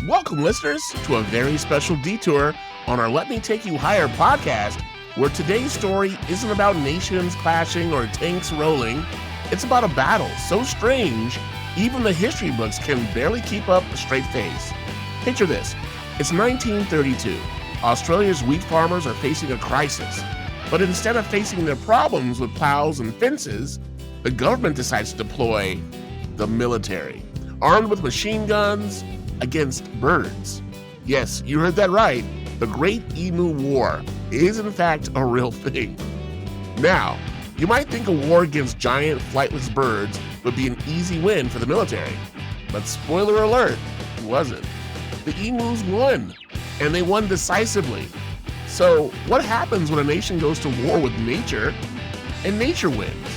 Welcome, listeners, to a very special detour on our Let Me Take You Higher podcast, where today's story isn't about nations clashing or tanks rolling. It's about a battle so strange, even the history books can barely keep up a straight face. Picture this. It's 1932. Australia's wheat farmers are facing a crisis. But instead of facing their problems with plows and fences, the government decides to deploy the military, armed with machine guns, against birds. Yes, you heard that right. The Great Emu War is in fact a real thing. Now, you might think a war against giant flightless birds would be an easy win for the military. But spoiler alert, it wasn't. The emus won, and they won decisively. So what happens when a nation goes to war with nature and nature wins?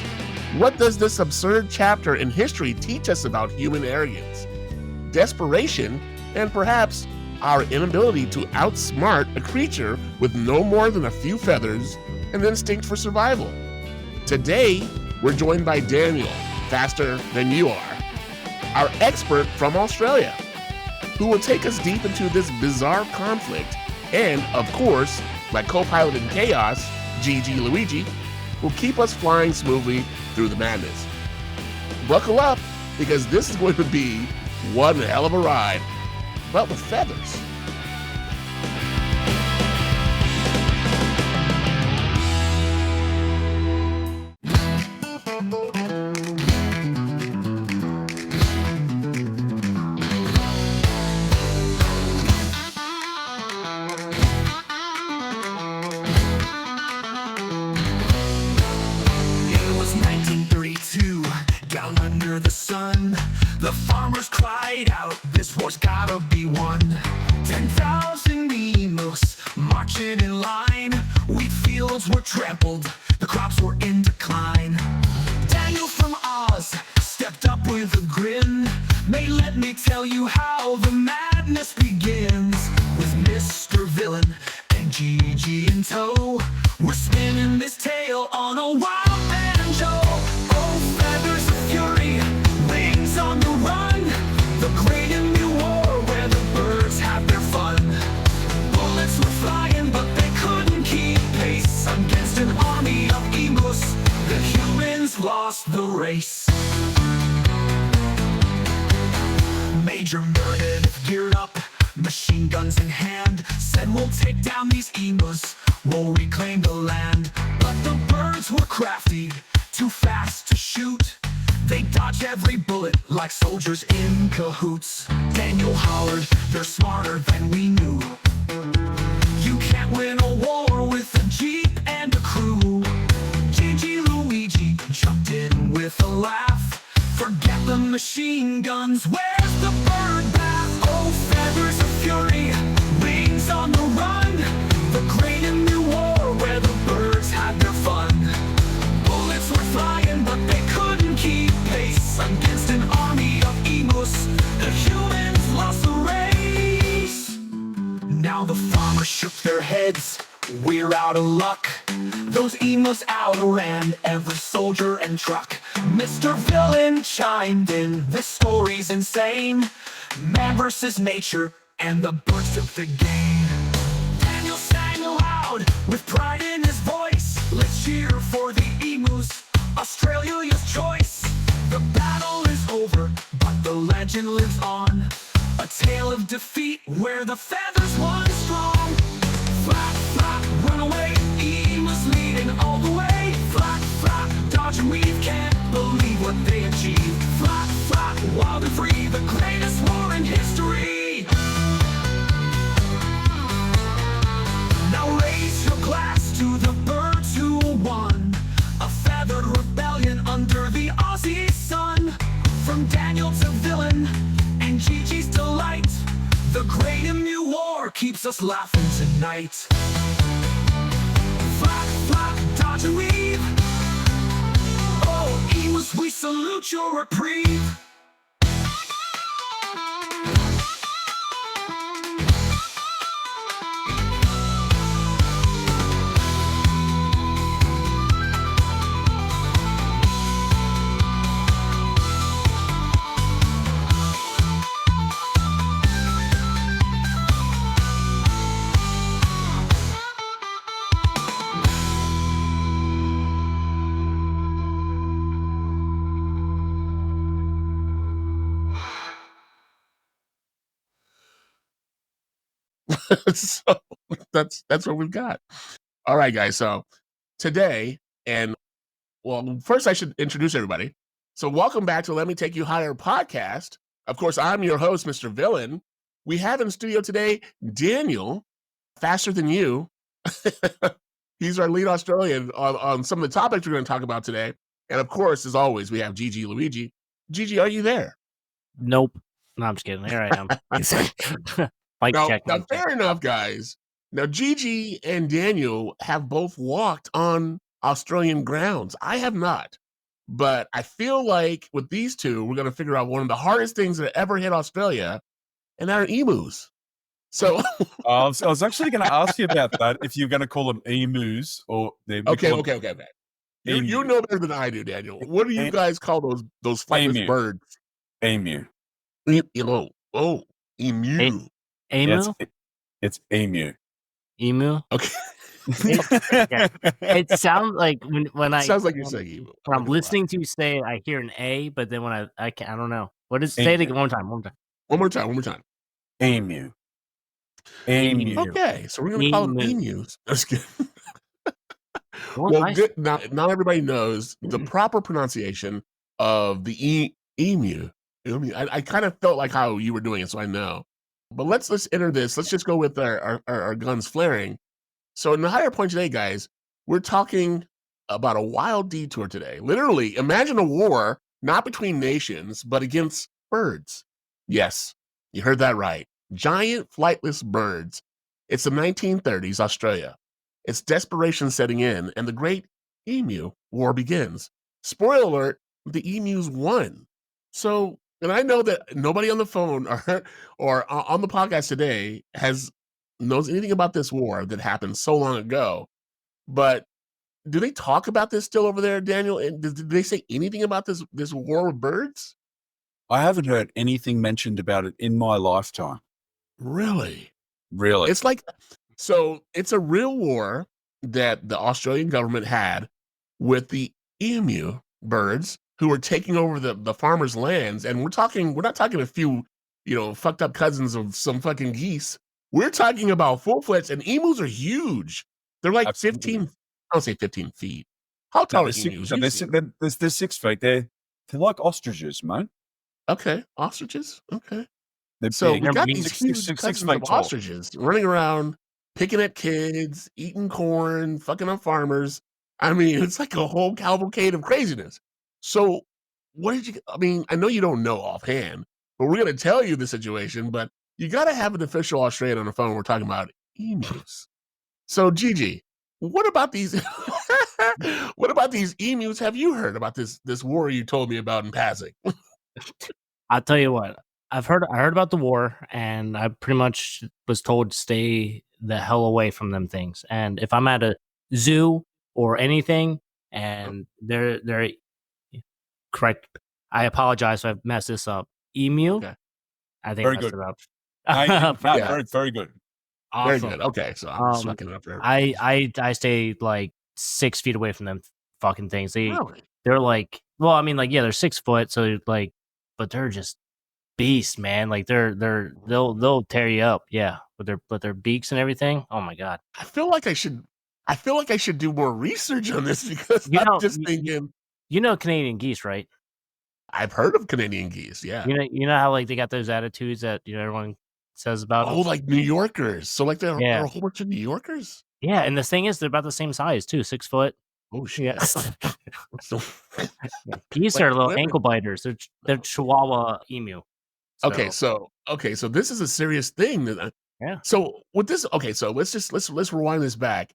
What does this absurd chapter in history teach us about human arrogance, desperation, and perhaps our inability to outsmart a creature with no more than a few feathers and instinct for survival? Today, we're joined by Daniel, faster than you are, our expert from Australia, who will take us deep into this bizarre conflict and, of course, my co-pilot in chaos, GiGi Luigi, will keep us flying smoothly through the madness. Buckle up, because this is going to be one hell of a ride, but with feathers. The farmers cried out, this war's gotta be won. 10,000 emus marching in line. Wheat fields were trampled, the crops were in decline. Daniel from Oz stepped up with a grin. Let me tell you how the madness begins. With Mr. Villain and GiGi in tow, we're spinning this tale on a wild banjo. Oh, feathers of fury, wings on the run. The Great Emu War, where the birds have their fun. Bullets were flying, but they couldn't keep pace against an army of emus. The humans lost the race. Major Meredith geared up, machine guns in hand, said we'll take down these emus, we'll reclaim the land. But the birds were crafty, too fast to shoot. They dodge every bullet like soldiers in cahoots. Daniel hollered, they're smarter than we knew. You can't win a war with a jeep and a crew. GiGi Luigi jumped in with a laugh. Forget the machine guns, where's the bird bath? Oh, feathers of fury, wings on the run. The Great Emu War, where the birds had their fun. Bullets were flying, but they couldn't keep pace against an army of emus. The humans lost the race. Now the farmers shook their heads, we're out of luck. Those emus outran every soldier and truck. Mr. Villain chimed in, this story's insane. Man versus nature, and the birds took the game. Daniel sang aloud, with pride in his voice. Let's cheer for the emus, Australia's choice. The battle is over, but the legend lives on. A tale of defeat, where the feathers won strong. Flap, flap, run away, emus leading all the way. Flap, flap, dodge and weave, can't believe what they achieved. Flap, flap, wild and free, the greatest war in history. Now raise your glass to the birds who won. A feathered rebellion under the Aussie sun. From Daniel to Villain and GiGi's delight, the Great Emu War keeps us laughing tonight. Flap, flap, dodge and weave. Oh, emus, we salute your reprieve. So that's what we've got. All right, guys. So today, and well, first I should introduce everybody. So welcome back to Let Me Take You Higher podcast. Of course, I'm your host, Mr. Villain. We have in studio today Daniel, faster than you. He's our lead Australian on some of the topics we're going to talk about today. And of course, as always, we have GiGi Luigi. GiGi, are you there? Nope. No, I'm just kidding. Here I am. Now, fair enough, guys. Now, GiGi and Daniel have both walked on Australian grounds. I have not. But I feel like with these two, we're going to figure out one of the hardest things that ever hit Australia, and that are emus. So I was actually going to ask you about that, if you're going to call them emus or... Okay. You know better than I do, Daniel. What do you guys call those flightless birds? Emu. Emu. Emu? Yeah, it's emu. Emu? Okay. It sounds like when I... Sounds like you're saying emu. When I'm listening to you say it, I hear an A, but then when I can't, I don't know. What is... Say it again one more time. One more time. Emu. Okay, so we're going to call them emus. That's good. Well, good. Not everybody knows the proper pronunciation of the emu. I kind of felt like how you were doing it, so I know. But let's enter this. Let's just go with our guns flaring. So in the higher point today, guys, we're talking about a wild detour today. Literally, imagine a war not between nations, but against birds. Yes, you heard that right. Giant flightless birds. It's the 1930s, Australia. It's desperation setting in, and the Great Emu War begins. Spoiler alert, the emus won. So, and I know that nobody on the phone or on the podcast today knows anything about this war that happened so long ago. But do they talk about this still over there, Daniel? And did they say anything about this war with birds? I haven't heard anything mentioned about it in my lifetime. Really? Really? It's a real war that the Australian government had with the emu birds who were taking over the farmers' lands. And we're not talking a few, fucked up cousins of some fucking geese. We're talking about full-fledged, and emus are huge. They're like Absolutely. 15, I don't say 15 feet. How tall are emus? They're 6 feet. They're like ostriches, mate. Okay, ostriches. Okay. They're So big. we've got They're these 6 huge feet cousins of tall. ostriches running around, picking at kids, eating corn, fucking up farmers. I mean, it's like a whole cavalcade of craziness. So I know you don't know offhand, but we're going to tell you the situation, but you got to have an official Australian on the phone. We're talking about emus. So GiGi, what about these emus? Have you heard about this war you told me about in passing? I'll tell you what. I heard about the war, and I pretty much was told to stay the hell away from them things. And if I'm at a zoo or anything, and they're correct, I apologize if I've messed this up. Emu, okay. I think very I messed good. it up. Very good. Awesome. Very good. Okay, so I'm just fucking up there. I stay like 6 feet away from them fucking things. Really? They're like, well, I mean, like, yeah, they're 6 foot, so like, but they're just beasts, man. Like they'll tear you up, yeah, with their beaks and everything. Oh my god. I feel like I should do more research on this because I'm just thinking. Canadian geese, right? I've heard of Canadian geese, yeah. You know how like they got those attitudes that everyone says about them? Like New Yorkers. So like there are a whole bunch of New Yorkers? Yeah, and the thing is they're about the same size too, 6 foot. Oh shit. Yeah. So, Geese like are little women. ankle biters. They're Chihuahua emu. Okay, so this is a serious thing. Yeah. So with this, so let's rewind this back.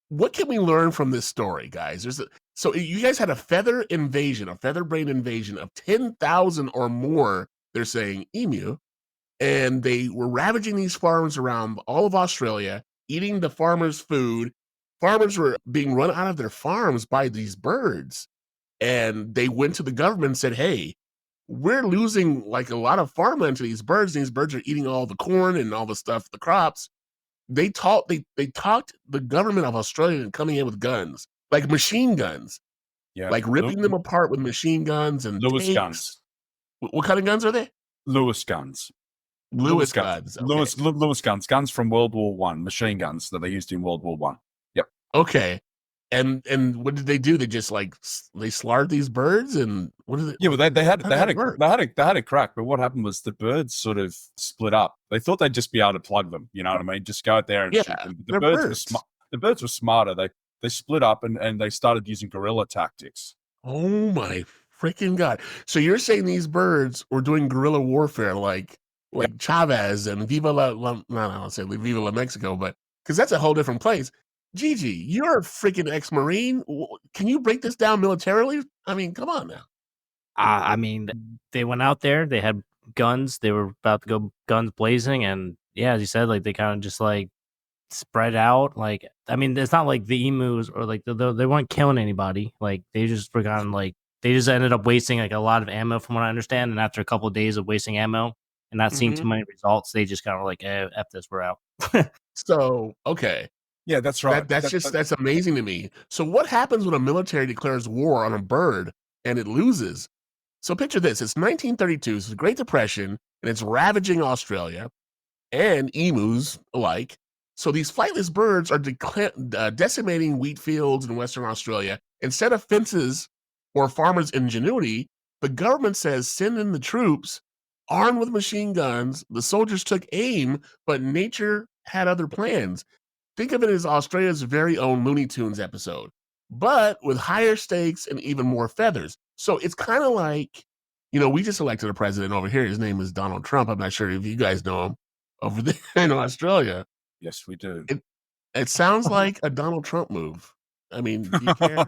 What can we learn from this story, guys? So you guys had a feather brain invasion of 10,000 or more, they're saying, emu, and they were ravaging these farms around all of Australia, eating the farmers' food. Farmers were being run out of their farms by these birds, and they went to the government and said, hey, we're losing like a lot of farmland to these birds. These birds are eating all the corn and all the stuff, the crops. They talked the government of Australia into coming in with guns, like machine guns, like ripping them apart with machine guns and Lewis tanks. guns. What kind of guns are they? Lewis guns. Lewis guns. Okay. Lewis guns from World War One, machine guns that they used in World War One. Yep. Okay. And what did they do? They just like they slaughtered these birds, and what did it? Yeah, well, they had work? a crack, but what happened was the birds sort of split up. They thought they'd just be able to plug them. You know what I mean? Just go out there and shoot them. But they're birds. The birds were smarter. They split up and they started using guerrilla tactics. Oh my freaking God. So you're saying these birds were doing guerrilla warfare like Chavez and Viva I'll say Viva La Mexico, but because that's a whole different place. GiGi, you're a freaking ex-Marine. Can you break this down militarily? I mean, come on now. I mean, they went out there, they had guns, they were about to go guns blazing, and yeah, as you said, like they kind of just like spread out. Like, I mean, it's not like the emus or like they weren't killing anybody. Like they just were kind of like they just ended up wasting like a lot of ammo, from what I understand. And after a couple of days of wasting ammo and not seeing too many results, they just kind of like, F this, we're out. So okay. Yeah, that's right. That's amazing to me. So what happens when a military declares war on a bird and it loses? So picture this. It's 1932. It's the Great Depression, and it's ravaging Australia and emus alike. So these flightless birds are decimating wheat fields in Western Australia. Instead of fences or farmers' ingenuity, the government says send in the troops armed with machine guns. The soldiers took aim, but nature had other plans. Think of it as Australia's very own Looney Tunes episode, but with higher stakes and even more feathers. So it's kind of like, we just elected a president over here. His name is Donald Trump. I'm not sure if you guys know him over there in Australia. Yes, we do. It sounds like a Donald Trump move. I mean, do you care?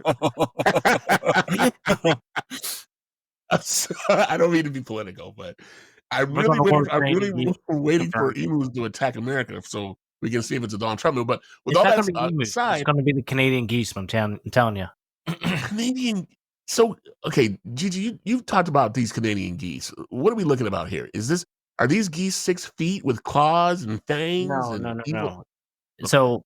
I don't mean to be political, but I'm really waiting for emus to attack America. So we can see if it's a Donald Trump move. But with all that aside, it's going to be the Canadian geese. I'm telling you, Canadian. So okay, GiGi, you've talked about these Canadian geese. What are we looking about here? Are these geese 6 feet with claws and fangs? No. So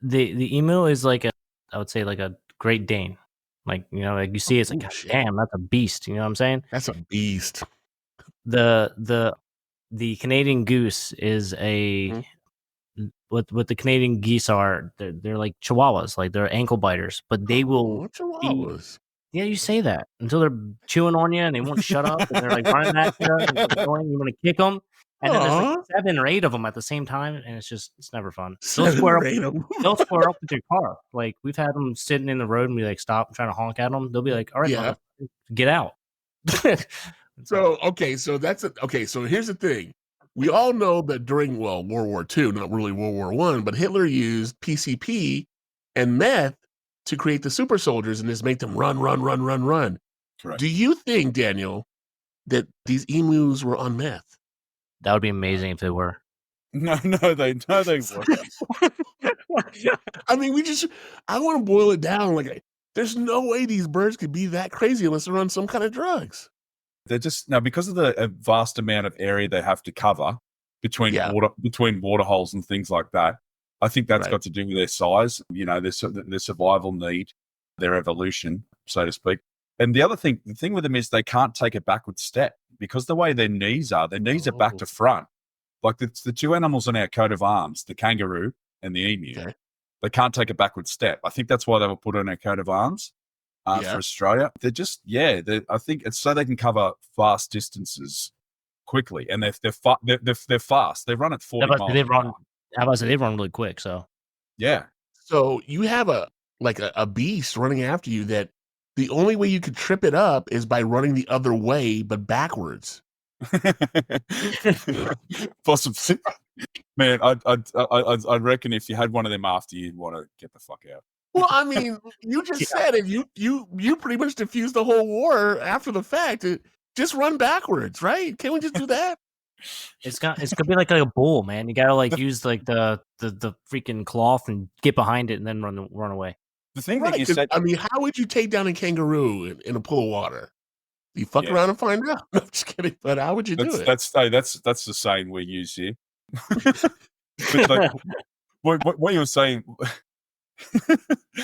the emu is like I would say like a Great Dane. Like, like you see, it's like, damn, that's a beast. You know what I'm saying? That's a beast. The Canadian goose is a what the Canadian geese are. They're like chihuahuas, like they're ankle biters, but they will chihuahuas. Yeah, you say that until they're chewing on you and they won't shut up and they're like running at you and you want to kick them. And then there's like 7 or 8 of them at the same time, and it's never fun. They'll square up with your car. Like we've had them sitting in the road and we like stop and trying to honk at them. They'll be like, "All right, get out." So here's the thing. We all know that during World War II, not really World War I, but Hitler used PCP and meth to create the super soldiers and just make them run. Right. Do you think, Daniel, that these emus were on meth? That would be amazing if they were. No, they were. I mean, I want to boil it down. Like, there's no way these birds could be that crazy unless they're on some kind of drugs. They're just because of the vast amount of area they have to cover between water holes and things like that. I think that's got to do with their size, their survival need, their evolution, so to speak. And the thing with them is they can't take a backward step because the way their knees are back to front. Like it's the 2 animals on our coat of arms, the kangaroo and the emu. Okay. They can't take a backward step. I think that's why they were put on our coat of arms for Australia. They're just, I think it's so they can cover vast distances quickly. And they're fast. They run at 40 miles. They run really quick. So, yeah. So you have a beast running after you that the only way you could trip it up is by running the other way, but backwards. Possibly. Man, I reckon if you had one of them after you'd want to get the fuck out. Well, I mean, you just said it. You pretty much diffused the whole war after the fact. Just run backwards, right? Can't we just do that? It's gonna be like a bull, man. You gotta use like the freaking cloth and get behind it and then run away. The thing that you said, I mean, how would you take down a kangaroo in a pool of water? You fuck around and find out. No, I'm just kidding. But how would you do it? That's the saying we use here. But like, what you were saying,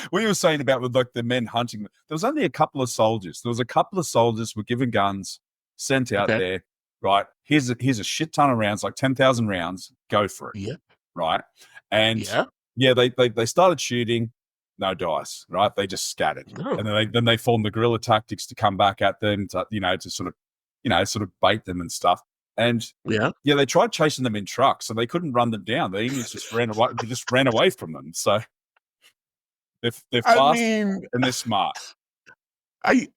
what you were saying about with like the men hunting. There was only a couple of soldiers. Were given guns, sent out there. right? Here's a shit ton of rounds, like 10,000 rounds. Go for it, Yeah. right? And Yeah. they started shooting, no dice, right? They just scattered, No. and then they formed the guerrilla tactics to come back at them, to sort of bait them and stuff. And they tried chasing them in trucks, and they couldn't run them down. The emus just ran away from them. So they're fast and they're smart. I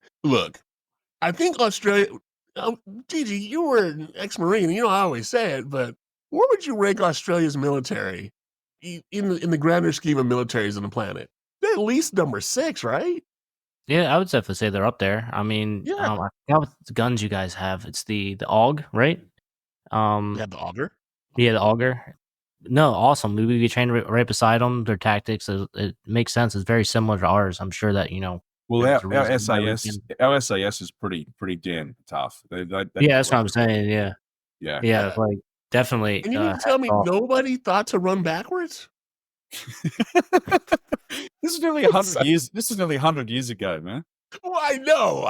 think Australia. Gigi, you were an ex-Marine. You know I always say it, but where would you rank Australia's military in the grander scheme of militaries on the planet? They're at least number 6, right? Yeah, I would definitely say they're up there. I mean, I forgot what the guns you guys have. It's the AUG, right? They have the auger. Yeah, the auger. No, awesome. We be trained right beside them. Their tactics, it makes sense. It's very similar to ours. I'm sure that Well, our SAS is pretty damn tough. Yeah, that's what I'm saying. Yeah, like definitely. And you mean tell me nobody thought to run backwards? This is nearly 100 years. This is nearly 100 years ago, man. Well, I know.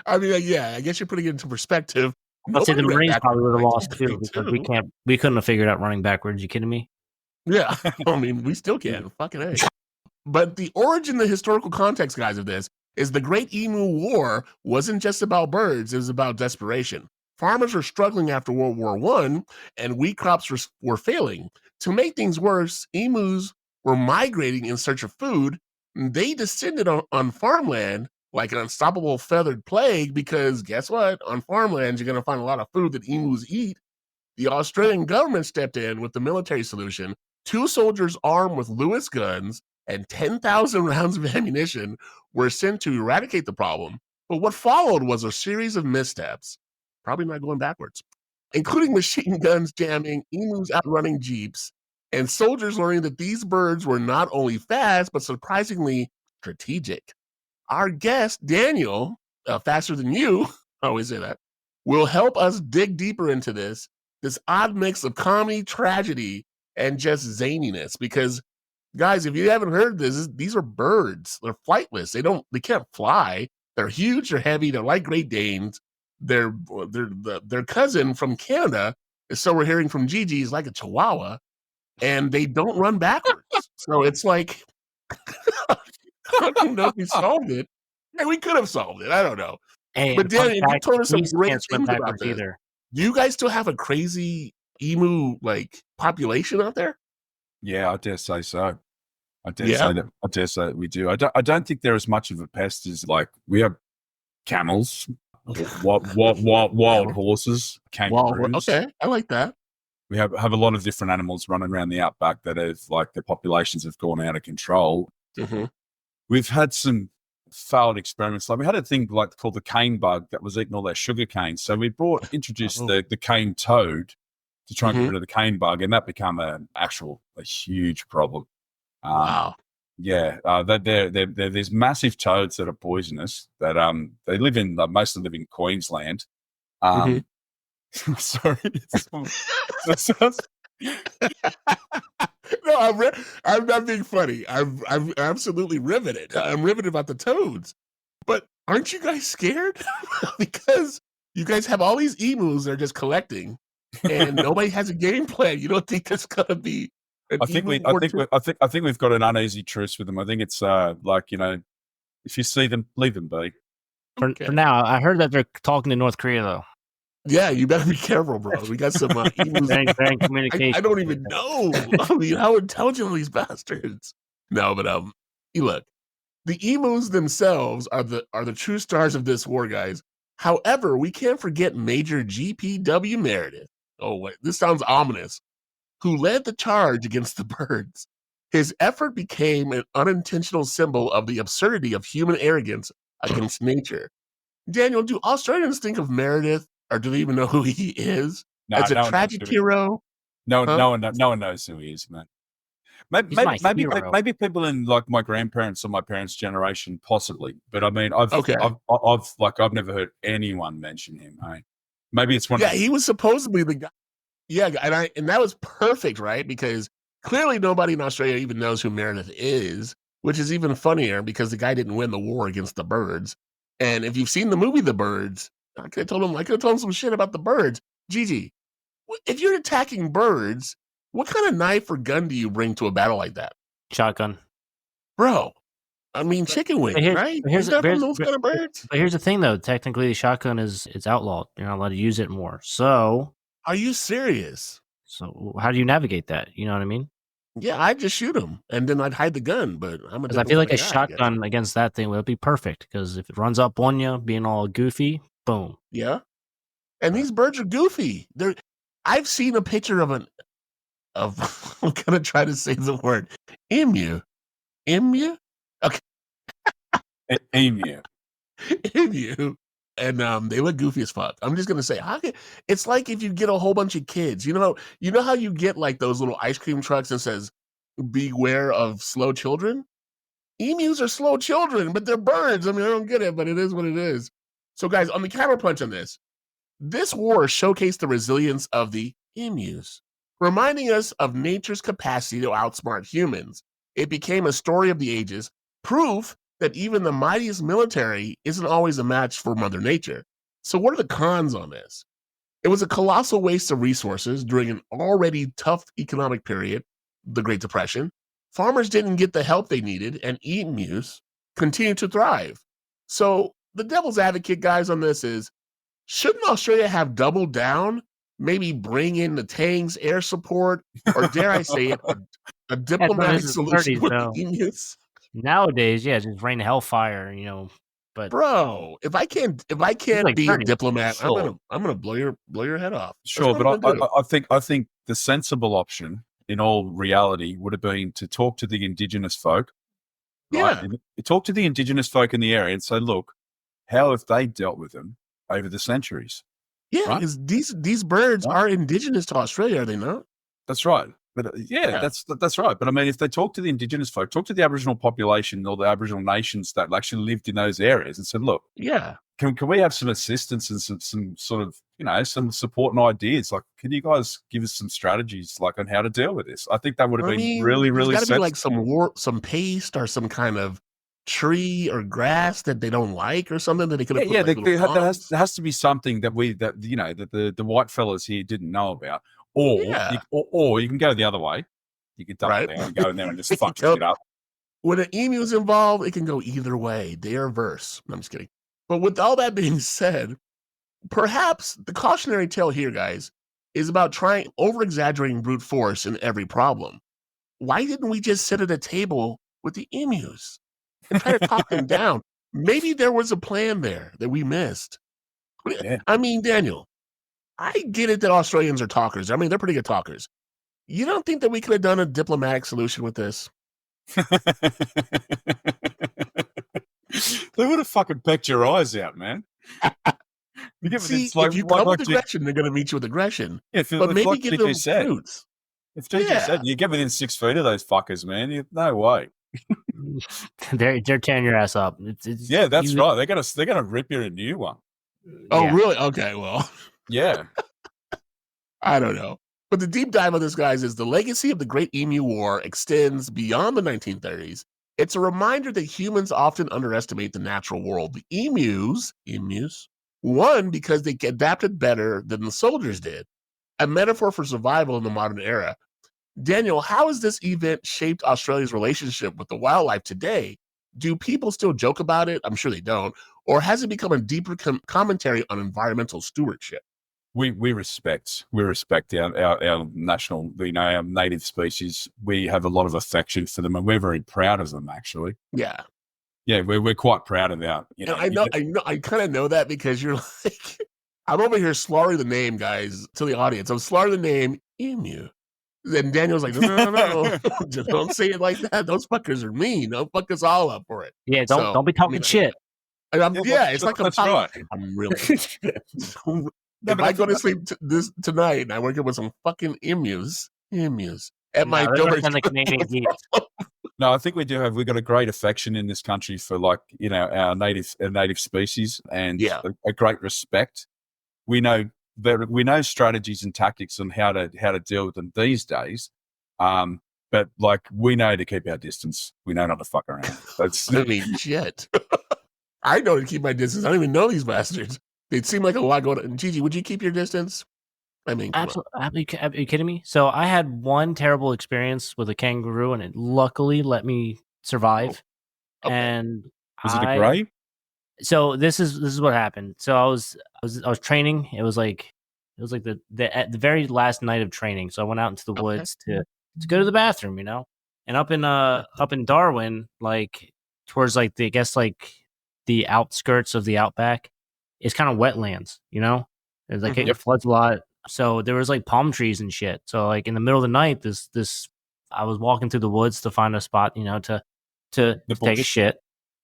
I guess you're putting it into perspective. I'll say the Marines probably would have lost too because we couldn't have figured out running backwards. You kidding me? Yeah, I mean, we still can. Fucking A. But the origin, the historical context, guys, of this is the Great Emu War wasn't just about birds. It was about desperation. Farmers were struggling after World War I, and wheat crops were failing. To make things worse, emus were migrating in search of food. They descended on farmland like an unstoppable feathered plague because guess what? On farmland, you're going to find a lot of food that emus eat. The Australian government stepped in with the military solution. 2 soldiers armed with Lewis guns and 10,000 rounds of ammunition were sent to eradicate the problem. But what followed was a series of missteps, probably not going backwards, including machine guns jamming, emus outrunning jeeps, and soldiers learning that these birds were not only fast, but surprisingly strategic. Our guest, Daniel, faster than you, I always say that, will help us dig deeper into this odd mix of comedy, tragedy, and just zaniness. Because, guys, if you haven't heard this, these are birds. They're flightless. They can't fly. They're huge. They're heavy. They're like Great Danes. Their cousin from Canada, so we're hearing from Gigi, is like a Chihuahua, and they don't run backwards. So it's like, I don't know if we solved it. And we could have solved it. I don't know. Hey, but Daniel, you told us some great things about this. Either. Do you guys still have a crazy emu population out there? Yeah, I dare say so. I dare say that we do. I don't think they're as much of a pest as we have camels, wild horses, kangaroos. Okay, I like that. We have a lot of different animals running around the outback that have their populations have gone out of control. Mm-hmm. We've had some failed experiments. We had a thing called the cane bug that was eating all their sugar canes. So we introduced the cane toad to try and get rid of the cane bug, and that became a huge problem. Wow. Yeah, they're these massive toads that are poisonous. That they mostly live in Queensland. Sorry. No, I'm not being funny. I'm absolutely riveted. I'm riveted about the toads. But aren't you guys scared? Because you guys have all these emus they're just collecting, and nobody has a game plan. You don't think there's gonna be? I think we've got an uneasy truce with them. I think it's if you see them, leave them be. For now, I heard that they're talking to North Korea though. Yeah, you better be careful, bro. We got some emus. Very communication. I don't even know. I mean, how intelligent are these bastards? No, but look, the emus themselves are the true stars of this war, guys. However, we can't forget Major GPW Meredith. Oh wait, this sounds ominous. Who led the charge against the birds? His effort became an unintentional symbol of the absurdity of human arrogance against nature. Daniel, do Australians think of Meredith, or do they even know who he is? As a tragic hero? No one knows who he is, man. Maybe people in my grandparents or my parents' generation, possibly. But I mean, I've never heard anyone mention him. Maybe it's one. Yeah, he was supposedly the guy. Yeah, and that was perfect, right? Because clearly nobody in Australia even knows who Meredith is, which is even funnier because the guy didn't win the war against the birds. And if you've seen the movie The Birds, I could have told him some shit about the birds. Gigi, if you're attacking birds, what kind of knife or gun do you bring to a battle like that? Shotgun. Bro, I mean, chicken wings, right? Is that from those kind of birds? But here's the thing, though. Technically, the shotgun it's outlawed. You're not allowed to use it more. So, are you serious? So how do you navigate that? You know what I mean? Yeah, I'd just shoot him, and then I'd hide the gun. But I feel like a shotgun against that thing would be perfect because if it runs up on you, being all goofy, boom. Yeah, and these birds are goofy. I've seen a picture of I'm gonna try to say the word emu. Emu? Okay. Emu. Emu. And they look goofy as fuck. I'm just gonna say, it's like if you get a whole bunch of kids. You know how you get like those little ice cream trucks that says beware of slow children? Emus are slow children, but they're birds. I mean, I don't get it, but it is what it is. So guys, on the counterpunch on this war showcased the resilience of the emus, reminding us of nature's capacity to outsmart humans. It became a story of the ages, proof that even the mightiest military isn't always a match for Mother Nature. So what are the cons on this? It was a colossal waste of resources during an already tough economic period, the Great Depression. Farmers didn't get the help they needed, and emus continued to thrive. So the devil's advocate, guys, on this is, shouldn't Australia have doubled down, maybe bring in the tanks, air support, or dare I say it, a diplomatic solution with the emus? Nowadays, yeah, just rain hellfire, But bro, if I can't be a diplomat, sure. I'm gonna blow your head off. Sure, but I think the sensible option in all reality would have been to talk to the indigenous folk. Right? Yeah, talk to the indigenous folk in the area and say, look, how have they dealt with them over the centuries? Yeah, because these birds are indigenous to Australia, are they not? That's right. But that's right. But I mean, if they talk to the indigenous folk, talk to the Aboriginal population or the Aboriginal nations that actually lived in those areas and said, look, can we have some assistance and some sort of, some support and ideas? Like, can you guys give us some strategies like on how to deal with this? I think that would have been really, really there's gotta be like some paste or some kind of tree or grass that they don't like or something that they could have there has to be something that the white fellas here didn't know about. Or you can go the other way. You can double down and go in there and just fuck it up. When an emu is involved, it can go either way. They are verse. I'm just kidding. But with all that being said, perhaps the cautionary tale here, guys, is about over-exaggerating brute force in every problem. Why didn't we just sit at a table with the emus and try to talk them down? Maybe there was a plan there that we missed. Yeah. I mean, Daniel, I get it that Australians are talkers. I mean, they're pretty good talkers. You don't think that we could have done a diplomatic solution with this? They would have fucking pecked your eyes out, man. See, if you come with aggression, they're going to meet you with aggression. Yeah, but maybe give them fruits. If GG said you get within 6 feet of those fuckers, man, no way. They're tearing your ass up. That's right. They're gonna rip you a new one. Oh, really? Okay, well. Yeah. I don't know. But the deep dive of this, guys, is the legacy of the Great Emu War extends beyond the 1930s. It's a reminder that humans often underestimate the natural world. The emus, won because they adapted better than the soldiers did, a metaphor for survival in the modern era. Daniel, how has this event shaped Australia's relationship with the wildlife today? Do people still joke about it? I'm sure they don't. Or has it become a deeper commentary on environmental stewardship? We respect our national, our native species. We have a lot of affection for them, and we're very proud of them. Actually, yeah, we're quite proud of that. I kind of know that because you're like, I'm over here slaughtering the name, guys, to the audience. I'm slaughtering the name emu. And Daniel's like, no. Just don't say it like that. Those fuckers are mean. They'll fuck us all up for it. Yeah, don't be talking shit. It's like that's right. I'm really. If I go to sleep tonight and I wake up with some fucking emus at my door. No, I think we do we've got a great affection in this country for our native species and a great respect. We know strategies and tactics on how to deal with them these days. But we know to keep our distance. We know not to fuck around. Shit. I know to keep my distance. I don't even know these bastards. It seemed like a lot going on. Gigi, would you keep your distance? I mean, come on. Absolutely. Are you kidding me? So I had one terrible experience with a kangaroo, and it luckily let me survive. Okay. And Was it a gray? So this is what happened. So I was training. It was like the at the very last night of training. So I went out into the woods to go to the bathroom, And up in Darwin, like towards like the I guess like the outskirts of the outback, it's kind of wetlands, It's like it floods a lot. So there was like palm trees and shit. So like in the middle of the night, this I was walking through the woods to find a spot, to take a shit.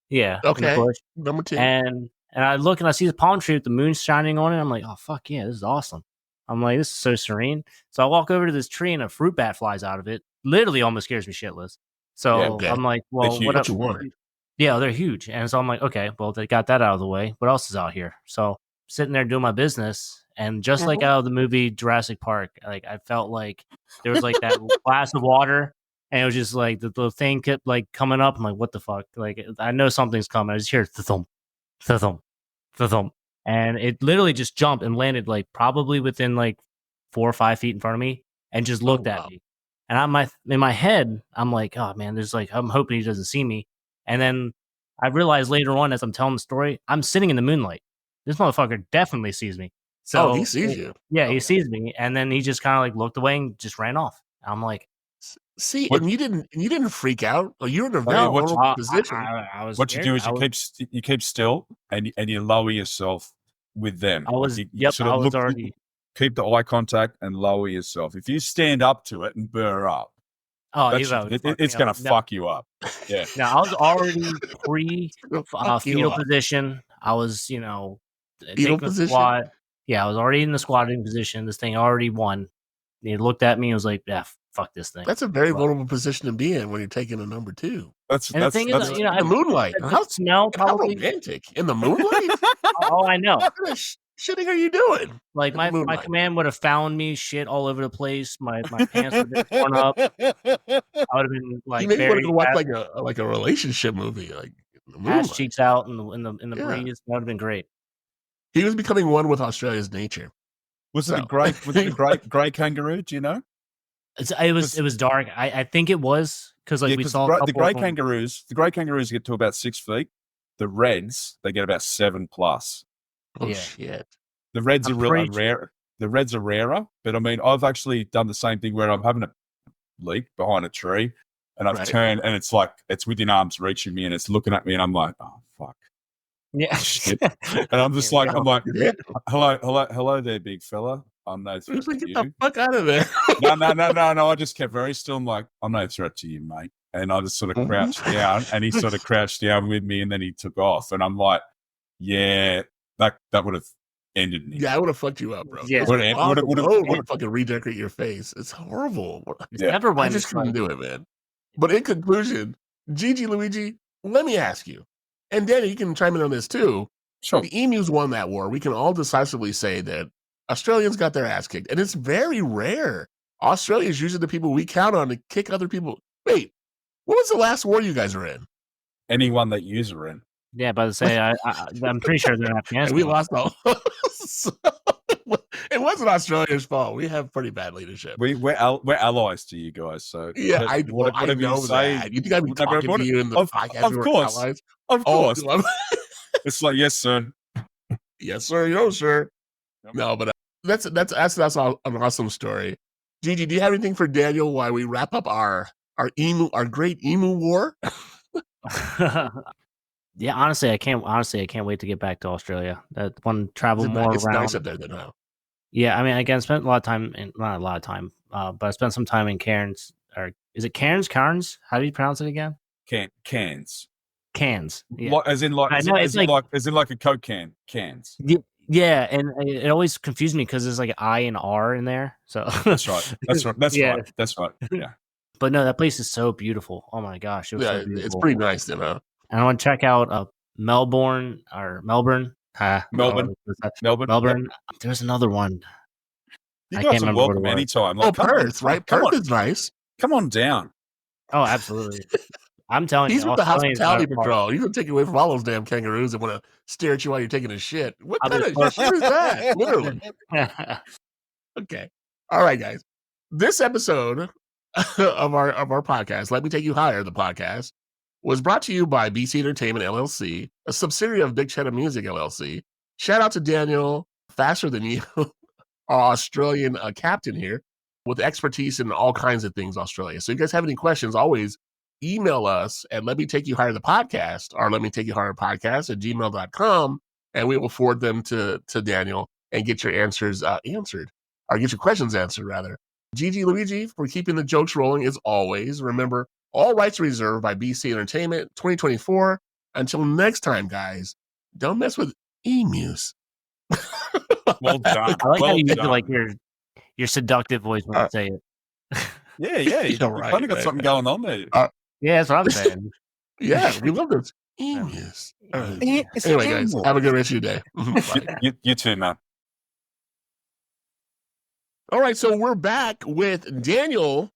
Yeah. Okay. Number 2. And I look and I see the palm tree with the moon shining on it. I'm like, oh fuck yeah, this is awesome. I'm like, this is so serene. So I walk over to this tree and a fruit bat flies out of it. Literally almost scares me shitless. So I'm like, well, what you want? Yeah, they're huge. And so I'm like, okay, well, they got that out of the way. What else is out here? So sitting there doing my business, and just like out of the movie Jurassic Park, like I felt like there was like that glass of water, and it was just like the thing kept like coming up. I'm like, what the fuck? Like I know something's coming. I just hear thump, thump, thump, and it literally just jumped and landed like probably within like 4 or 5 feet in front of me, and just looked at me. And in my head, I'm like, oh man, I'm hoping he doesn't see me. And then I realized later on as I'm telling the story, I'm sitting in the moonlight. This motherfucker definitely sees me. So he sees you. Yeah, he sees me, and then he just kind of like looked away and just ran off. I'm like, see, and you didn't freak out. Oh, you're in a very vulnerable position. I was. What scared. you do is you keep still and you lower yourself with them. I was. Keep the eye contact and lower yourself. If you stand up to it and burr up, it's going to fuck you up. Yeah. Now I was already fetal position. I was, fetal position. Squat. Yeah, I was already in the squatting position. This thing already won. He looked at me and was like, "Yeah, fuck this thing." That's a very vulnerable position to be in when you're taking a number 2. The thing is, in the moonlight. How romantic in the moonlight? Oh, I know. What kind of shitting are you doing? Like my command would have found me shit all over the place. My pants would have been torn up. I would have been like, you maybe want to watch like a relationship movie, like ass cheeks out in the breeze. That would have been great. He was becoming one with Australia's nature. Was it a great kangaroo? Do you know? It was dark. I think it was because we saw the great kangaroos. The great kangaroos get to about 6 feet. The reds they get about 7+. Oh shit! The reds are really rare. The reds are rarer, but I mean, I've actually done the same thing where I'm having a leak behind a tree, and I've turned, and it's like it's within arm's reach of me, and it's looking at me, and I'm like, oh fuck, yeah, shit. And I'm just like, hello there, big fella. I'm no threat to you. Get the fuck out of there! No. I just kept very still. I'm like, I'm no threat to you, mate. And I just sort of crouched down, and he sort of crouched down with me, and then he took off, and I'm like, yeah. That would have ended me. Yeah, I would have fucked you up, bro. Yeah, would have fucking redecorate your face. It's horrible. I just couldn't do it, man. But in conclusion, GiGi Luigi, let me ask you, and Danny, you can chime in on this too. Sure. The emus won that war. We can all decisively say that Australians got their ass kicked, and it's very rare. Australia is usually the people we count on to kick other people. Wait, what was the last war you guys were in? Anyone that you were in. Yeah, but to say I'm pretty sure they're in Afghanistan. We lost all. So, it wasn't Australia's fault. We have pretty bad leadership. We're allies to you guys. So yeah, I know that. You think I'd be talking to you in the podcast? Of course, allies? Of course. It's like yes, sir. Yes, sir. No, sir. Yep. No, but that's an awesome story. GiGi, do you have anything for Daniel while we wrap up our Great Emu War? Yeah, honestly, I can't wait to get back to Australia. That one travel more it's around. Nice up there now. Yeah, I mean, again, I spent a lot of time but I spent some time in Cairns. Or is it Cairns? Cairns? How do you pronounce it again? Cans. Cans. Yeah. As in like a Coke can. Cans. Yeah, and it always confused me because there's like I and R in there. So that's right. That's right. Yeah. But no, that place is so beautiful. Oh my gosh, it was so beautiful. It's pretty nice, you know. And I want to check out Melbourne. Melbourne. Melbourne. There's another one. You guys are welcome anytime. Perth, right? Perth is nice. Come on down. Oh, absolutely. I'm telling He's you, with the Australians are hospitality patrol. He's gonna take you away from all those damn kangaroos that want to stare at you while you're taking a shit. What I'll kind be of fuck- shit is that? Literally. Okay. All right, guys. This episode of our podcast, Let Me Take You Higher, the podcast, was brought to you by BC Entertainment LLC, a subsidiary of Big Cheddar Music LLC. Shout out to Daniel, faster than you, our Australian captain here, with expertise in all kinds of things Australia. So if you guys have any questions, always email us at Let Me Take You Higher, the podcast, or Let Me Take You Higher podcast at gmail.com, and we will forward them to Daniel and get your answers answered, or get your questions answered, rather. GiGi Luigi for keeping the jokes rolling as always. Remember, all rights reserved by BC Entertainment 2024. Until next time, guys, don't mess with emus. Well done. I like how Well you use done. it like your seductive voice when you say it. Yeah. You right, kind of got something going on there. Yeah, that's what I'm saying. Yeah, we love those emus. Anyway, guys, have a good rest of your day. Bye. You too, man. All right, so we're back with Daniel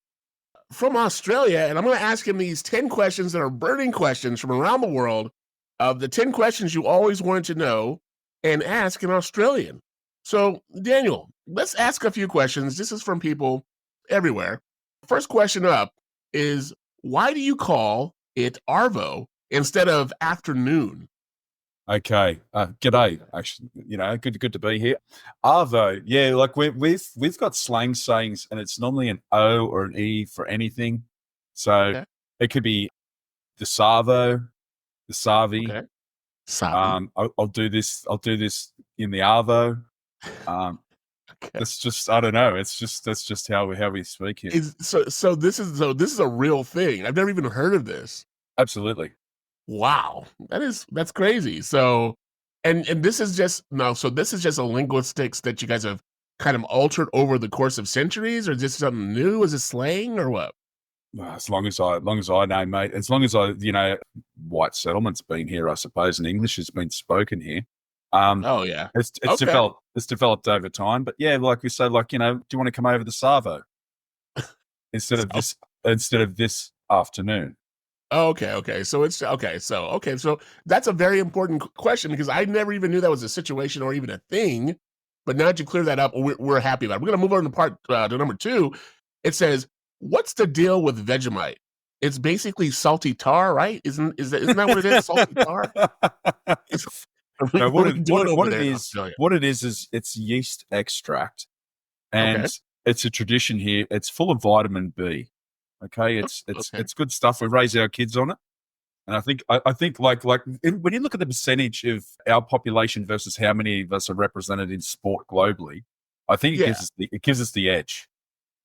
from Australia, and I'm going to ask him these 10 questions that are burning questions from around the world of the 10 questions you always wanted to know and ask in Australian. So, Daniel, let's ask a few questions. This is from people everywhere. First question up is, why do you call it Arvo instead of afternoon? Okay. G'day. Actually, good to be here. Arvo, yeah, like we've got slang sayings, and it's normally an O or an E for anything. So It could be the Savo, the Savi. Okay. Savi. I'll do this. I'll do this in the Arvo. That's just, I don't know. That's just how we speak here. So this is a real thing. I've never even heard of this. Absolutely. Wow, that's crazy. So, and this is just this is just a linguistics that you guys have kind of altered over the course of centuries, or is this something new? Is it slang or what? Well, as long as I know, mate. As long as white settlement's been here, I suppose, and English has been spoken here. Oh yeah, it's developed. It's developed over time, but yeah, like we say, do you want to come over the Savo instead of this afternoon? Oh, okay. So it's okay. So that's a very important question, because I never even knew that was a situation or even a thing. But now that you clear that up, we're happy about it. We're gonna move on to number 2. It says, "What's the deal with Vegemite?" It's basically salty tar, right? Isn't that what it is? Salty tar. No, what it is it's yeast extract, and it's a tradition here. It's full of vitamin B. Okay, it's good stuff. We raise our kids on it, and I think like when you look at the percentage of our population versus how many of us are represented in sport globally, I think it gives us the edge.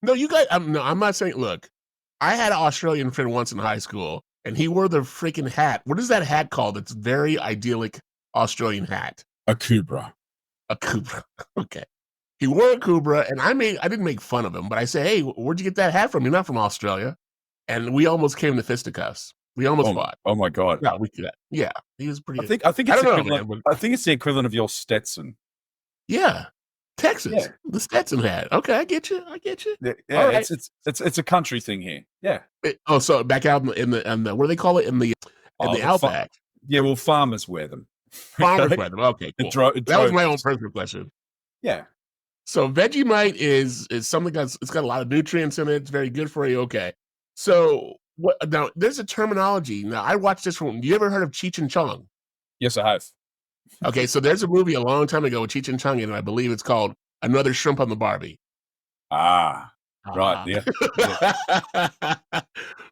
No, you guys. I'm not saying. Look, I had an Australian friend once in high school, and he wore the freaking hat. What is that hat called? It's very idyllic Australian hat. A Kubra. A Kubra. Okay. He wore a Kubra, and I didn't make fun of him, but I said, "Hey, where'd you get that hat from? You're not from Australia." And we almost came to fisticuffs. We almost fought. Oh my god! Yeah, we did that. Yeah, he was pretty. I think it's I think it's the equivalent of your Stetson. Yeah, Texas, the Stetson hat. Okay, I get you. Yeah, right. it's a country thing here. Yeah. So back out in the what do they call it in the outback? Well, farmers wear them. Farmers wear them. Okay, cool. That was my own personal question. Yeah. So Vegemite is something it's got a lot of nutrients in it. It's very good for you. Okay. So now there's a terminology. Now I watched this from. You ever heard of Cheech and Chong? Yes, I have. Okay, so there's a movie a long time ago with Cheech and Chong, and I believe it's called Another Shrimp on the Barbie. Right. Yeah.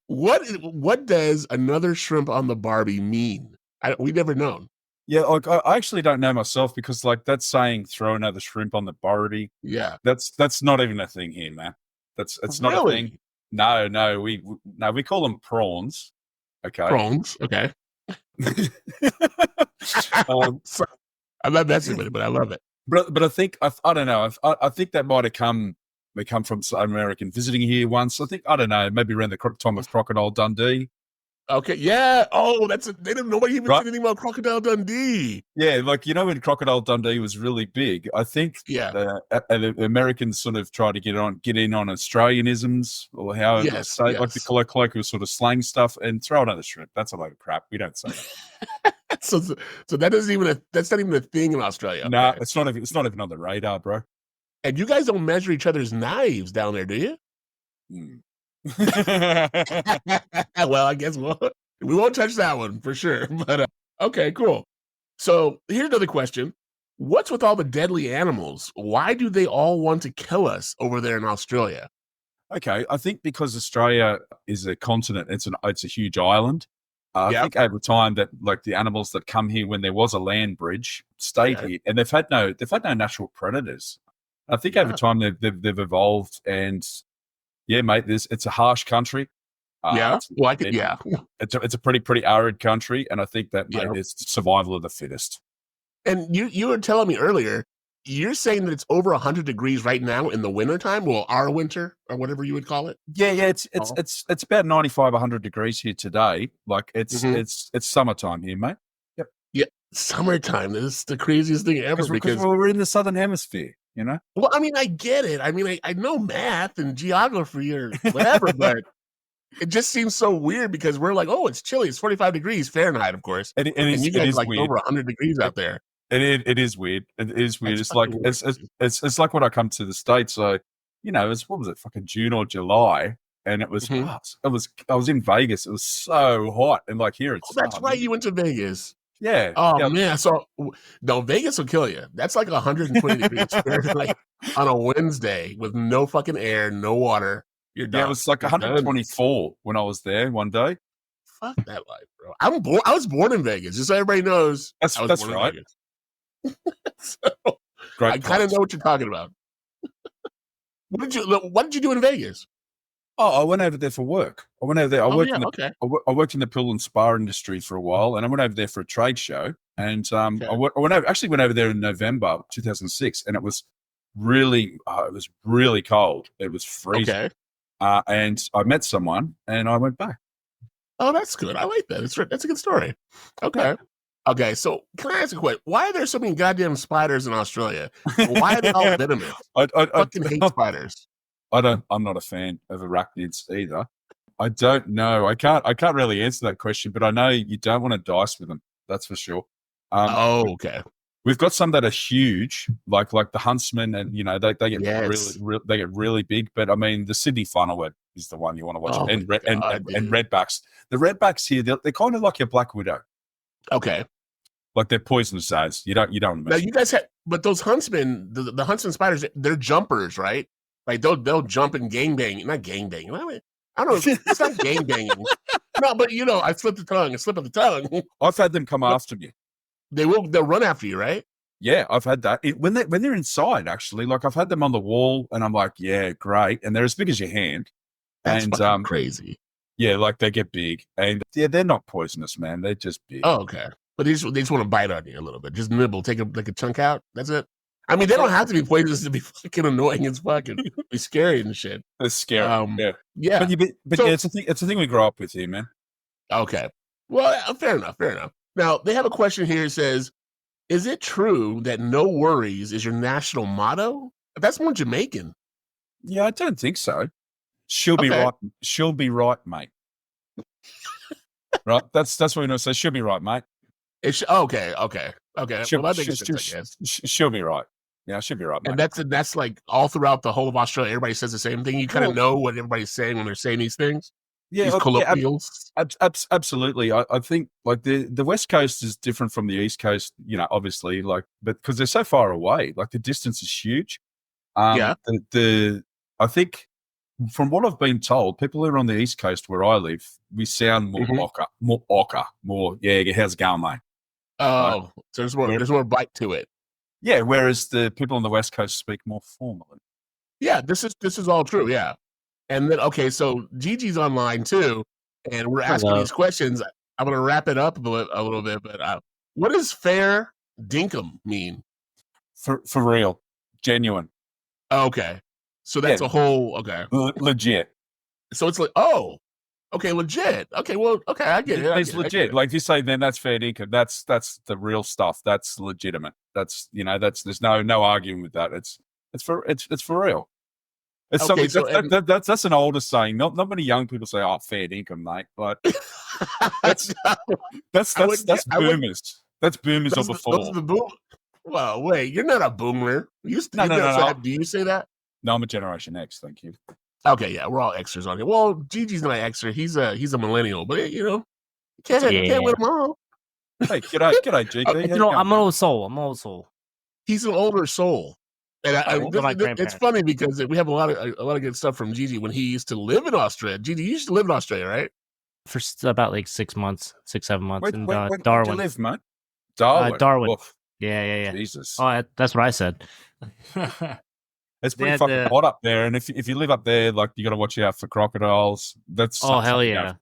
What does Another Shrimp on the Barbie mean? We never known. Yeah, like I actually don't know myself, because like that saying, "throw another shrimp on the Barbie." Yeah, that's not even a thing here, man. It's not a thing. No, we call them prawns. Okay, prawns. Okay. I love that so but I love it. But I think I don't know. I think that might have come from some American visiting here once. I think, I don't know, maybe around the time of Crocodile Dundee. Okay, yeah. Oh, they didn't. Nobody even Right? said anything about Crocodile Dundee. Yeah, like when Crocodile Dundee was really big, I think Yeah. the Americans sort of try to get in on Australianisms or how it was Yes. say, like the Yes. colloquial sort of slang stuff, and throw it on the shrimp. That's a load of crap. We don't say that. So that doesn't even that's not even a thing in Australia. No, Okay. it's not even on the radar, bro. And you guys don't measure each other's knives down there, do you? Mm. Well, I guess we won't touch that one for sure. But okay, cool. So here's another question. What's with all the deadly animals? Why do they all want to kill us over there in Australia? Okay, I think because Australia is a continent, it's a huge island. I Yep. think over time that like the animals that come here when there was a land bridge stayed Yeah. here, and they've had no natural predators. I think over Yeah. time they've evolved, and yeah, mate, it's a harsh country. Yeah. Well, I could. It, Yeah. it's a pretty arid country, and I think that Yeah. mate, it's survival of the fittest. And you were telling me earlier, you're saying that it's over 100 degrees right now in the wintertime? Well, our winter or whatever you would call it? Yeah, it's Oh. it's about 95, 100 degrees here today. Like it's summertime here, mate. Yep. Yeah. Summertime. This is the craziest thing ever Because because, we're in the southern hemisphere, you know. well, I mean, I get it. I mean, I know math and geography or whatever, but it just seems so weird because we're like, oh, it's chilly. It's 45 degrees Fahrenheit, of course. It And is you guys like weird. over 100 degrees out there. It is weird. It is weird. That's It's like fucking weird. it's like when I come to the States. So it's what was it, fucking June or July, and it was Mhm. I was in Vegas. It was so hot, and like here Oh, it's that's right. You went to Vegas. yeah. Oh Yeah, man, so no, Vegas will kill you. That's like 120 degrees Fahrenheit on a Wednesday with no fucking air, no water. You're done. yeah. It was like You're done. 124 when I was there one day. Fuck that life, bro. I was born in Vegas. Just so everybody knows. That's I was that's born right. in Vegas. So Great. I kind of place. know what you're talking about. What did you do in Vegas? Oh, I went over there for work. I went over there. Oh yeah, okay. I worked in the pool and spa industry for a while, and I went over there for a trade show. And Okay. I went over there in November 2006, and it was really cold. It was freezing. Okay. And I met someone, and I went back. Oh, that's good. I like that. That's a good story. Okay. Okay, so can I ask a question? Why are there so many goddamn spiders in Australia? Why are they all venomous? I Fucking hate spiders. I'm not a fan of arachnids either. I don't know. I can't really answer that question, but I know you don't want to dice with them. That's for sure. Oh, okay. We've got some that are huge, like the huntsman, and they get Yes. they get really big. But I mean, the Sydney funnelweb is the one you want to watch, Oh and my God, and dude. redbacks. The redbacks here, they're kind of like your black widow, Okay. like they're poisonous as you don't want to Now mess. you guys have, but those huntsmen, the huntsman spiders, they're jumpers, right? Like they'll jump and gangbang, not gangbang. I don't know. It's not gangbanging. No, but I slipped the tongue. I slip of the tongue. I've had them come after me. They'll run after you, right? Yeah, I've had that when they're inside. Actually, like I've had them on the wall, and I'm like, yeah, great, and they're as big as your hand. That's And fucking crazy. yeah, like they get big, and yeah, they're not poisonous, man. They're just big. Oh, okay. But they just want to bite on you a little bit. Just nibble, take a chunk out. That's it. I mean, they don't have to be poisonous to be fucking annoying as fucking be scary and shit. It's scary. Yeah, Yeah. but So- yeah, it's a thing we grow up with here, man. Okay. Well, fair enough. Fair enough. Now they have a question here. It says, "Is it true that no worries is your national motto?" That's more Jamaican. Yeah, I don't think so. She'll be Okay. right. She'll be right, mate. Right. That's what we're gonna say. She'll be right, mate. Okay. She'll, Well, that makes sense, I guess. she'll be right. Yeah, she'll be right, mate. And that's like all throughout the whole of Australia. Everybody says the same thing. You kind of know what everybody's saying when they're saying these things. These colloquials. Absolutely. I think like the West Coast is different from the East Coast, obviously, like, but because they're so far away, like the distance is huge. Yeah. I think from what I've been told, people who are on the East Coast where I live, we sound more more, yeah, how's it going, mate? Oh, so there's more bite to it. Yeah, whereas the people on the West Coast speak more formally. Yeah, this is all true. Yeah. And then, okay, so Gigi's online too, and we're asking Hello. these questions. I'm going to wrap it up a little bit, but what does fair dinkum mean? For real, genuine, Okay. So that's Yeah. a whole, okay. legit. So it's like, oh, Okay, legit. Okay, well, okay, I get it. It's legit. Like if you say, then that's fair income. That's the real stuff. That's legitimate. That's there's no arguing with that. It's for real. It's Okay, something that's an older saying. Not many young people say, "Oh, fair income, mate." But that's boomers. That's boomers or before. Those are the boom. Well, wait, you're not a boomer. No. Do you say that? No, I'm a Generation X. Thank you. Okay, yeah, we're all Xers on here. Well, Gigi's not an Xer. He's a millennial, but can't win them all. Hey, g'day, Gigi. I'm an old soul. He's an older soul. And it's funny because we have a lot of good stuff from Gigi when he used to live in Australia. Gigi, you used to live in Australia, right? For about like 6 months, 7 months in Darwin. Where'd you live, mate? Darwin. Darwin. Oof. Yeah. Jesus. Oh, that's what I said. It's pretty fucking hot up there, and if you live up there, like you got to watch out for crocodiles. That's hell yeah.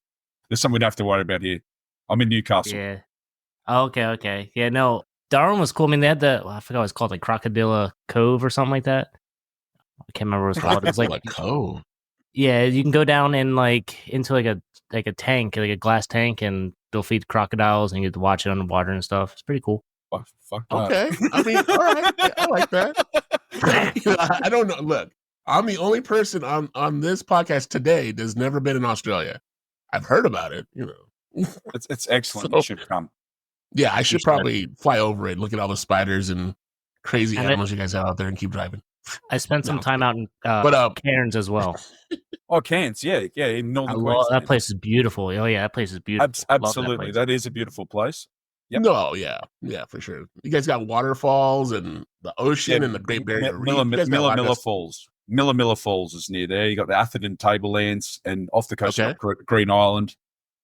There's something we don't have to worry about here. I'm in Newcastle. Yeah. Okay. Yeah, no, Darwin was cool. I mean, they had I forgot what it's called, like Crocodile Cove or something like that. I can't remember what it's called. It's like a cove. Yeah, you can go down and into like a tank, like a glass tank, and they'll feed crocodiles, and you get to watch it underwater and stuff. It's pretty cool. Fuck okay. I mean, all right. I like that. I don't know. Look, I'm the only person on this podcast today that's never been in Australia. I've heard about it, It's excellent. You should come. Yeah, I should probably fly over it, look at all the spiders and crazy animals you guys have out there and keep driving. I spent some time out in Cairns as well. Oh, Cairns, yeah, in Northern Queensland. That place is beautiful. Oh yeah, that place is beautiful. Absolutely, that is a beautiful place. Yep. No, yeah, for sure. You guys got waterfalls and the ocean and the Great Barrier Reef. Miller Falls. Miller Falls is near there. You got the Atherton Tablelands, and off the coast you got Green Island.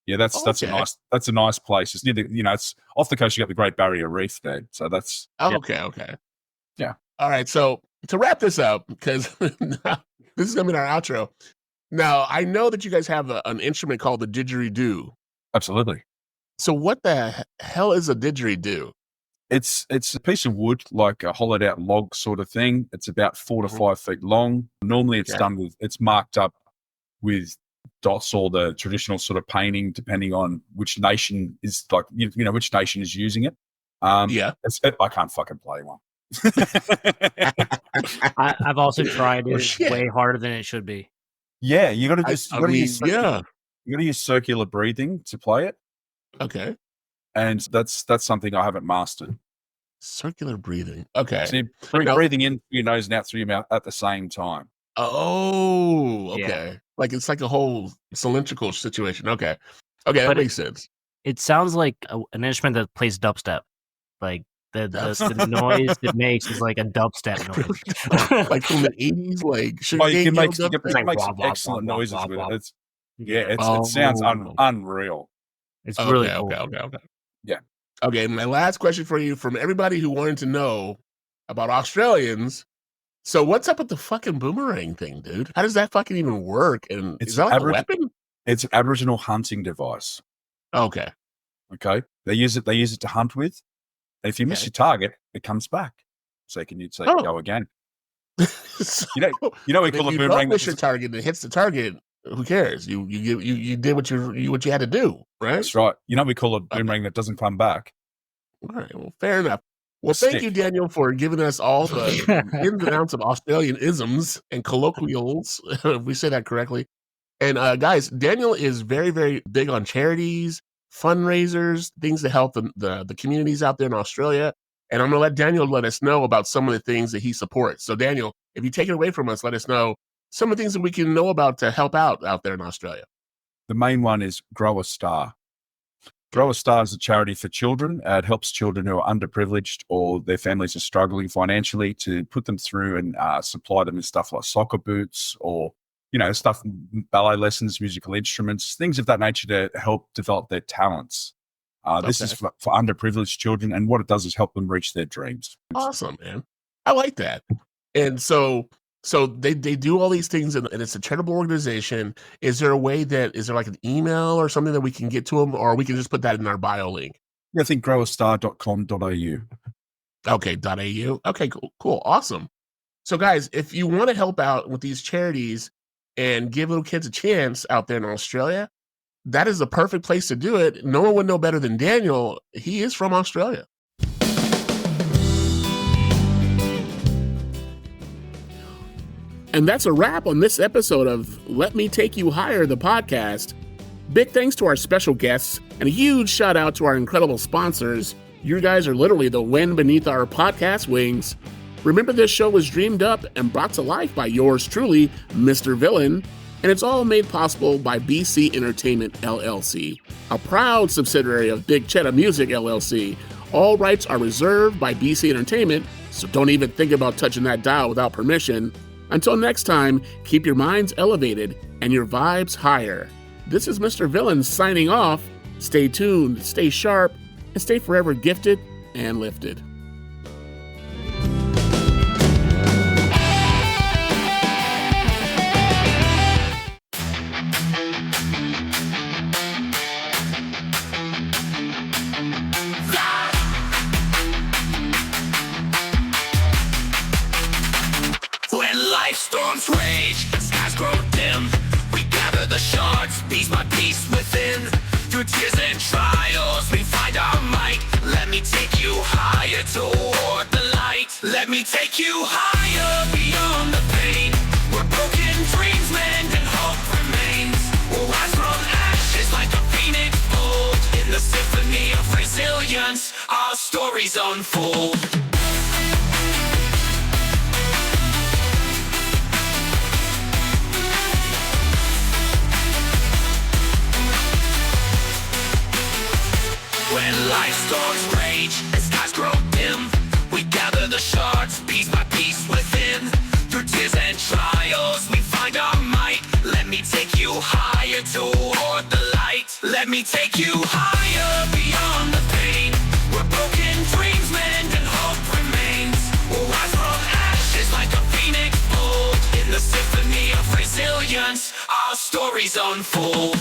Yeah, that's a nice place. It's near the it's off the coast. You got the Great Barrier Reef there, so that's okay. Yeah. All right. So to wrap this up, because this is gonna be our outro. Now I know that you guys have an instrument called the didgeridoo. Absolutely. So what the hell is a didgeridoo? It's a piece of wood, like a hollowed out log sort of thing. It's about 4 to 5 feet long. Normally it's marked up with dots or the traditional sort of painting, depending on which nation is which nation is using it. I can't fucking play one. I've also tried it. It's way harder than it should be. Yeah, you got to use circular breathing to play it. Okay. And that's something I haven't mastered. Circular breathing. Okay. So you're breathing in through your nose and out through your mouth at the same time. Oh, okay. Yeah. Like it's like a whole cylindrical situation. Okay. Okay, that makes sense. It sounds like an instrument that plays dubstep. Like the noise it makes is like a dubstep noise. Like from the 80s, you can make some excellent noises with it. It sounds unreal. It's really cool. Okay. Yeah. Okay, my last question for you from everybody who wanted to know about Australians. So what's up with the fucking boomerang thing, dude? How does that fucking even work? And is that like a weapon? It's an Aboriginal hunting device. Okay. They use it to hunt with. And if you miss your target, it comes back. So you can go again. So, we call it boomerang. Miss your target and it hits the target. Who cares? You did what you had to do, right? That's right. We call it boomerang that doesn't come back. All right. Well, fair enough. Well, thank you, Daniel, for giving us all the ins and outs of Australian isms and colloquials, if we say that correctly. And guys, Daniel is very, very big on charities, fundraisers, things to help the communities out there in Australia. And I'm going to let Daniel let us know about some of the things that he supports. So, Daniel, if you take it away from us, let us know some of the things that we can know about to help out there in Australia. The main one is Grow a Star. Grow a Star is a charity for children. It helps children who are underprivileged or their families are struggling financially to put them through and supply them with stuff like soccer boots or, stuff, ballet lessons, musical instruments, things of that nature to help develop their talents. This is for underprivileged children, and what it does is help them reach their dreams. Awesome, man. I like that. And so they do all these things, and it's a charitable organization. Is there like an email or something that we can get to them, or we can just put that in our bio link? I think growastar.com.au. Okay, .au. Okay, cool. Awesome. So guys, if you want to help out with these charities and give little kids a chance out there in Australia, that is the perfect place to do it. No one would know better than Daniel. He is from Australia. And that's a wrap on this episode of Let Me Take You Higher, the podcast. Big thanks to our special guests and a huge shout out to our incredible sponsors. You guys are literally the wind beneath our podcast wings. Remember, this show was dreamed up and brought to life by yours truly, Mr. Villain, and it's all made possible by BC Entertainment LLC, a proud subsidiary of Big Cheddar Music LLC. All rights are reserved by BC Entertainment, so don't even think about touching that dial without permission. Until next time, keep your minds elevated and your vibes higher. This is Mr. Villain signing off. Stay tuned, stay sharp, and stay forever gifted and lifted. Storms rage, skies grow dim. We gather the shards, piece by piece within. Through tears and trials, we find our might. Let me take you higher toward the light. Let me take you higher beyond the pain. Where broken dreams mend and hope remains. We'll rise from ashes like a phoenix bold. In the symphony of resilience, our stories unfold. When life storms rage and skies grow dim, we gather the shards piece by piece within. Through tears and trials, we find our might. Let me take you higher toward the light. Let me take you higher beyond the pain. Where broken dreams mend and hope remains. We'll rise from ashes like a phoenix bold. In the symphony of resilience, our stories unfold.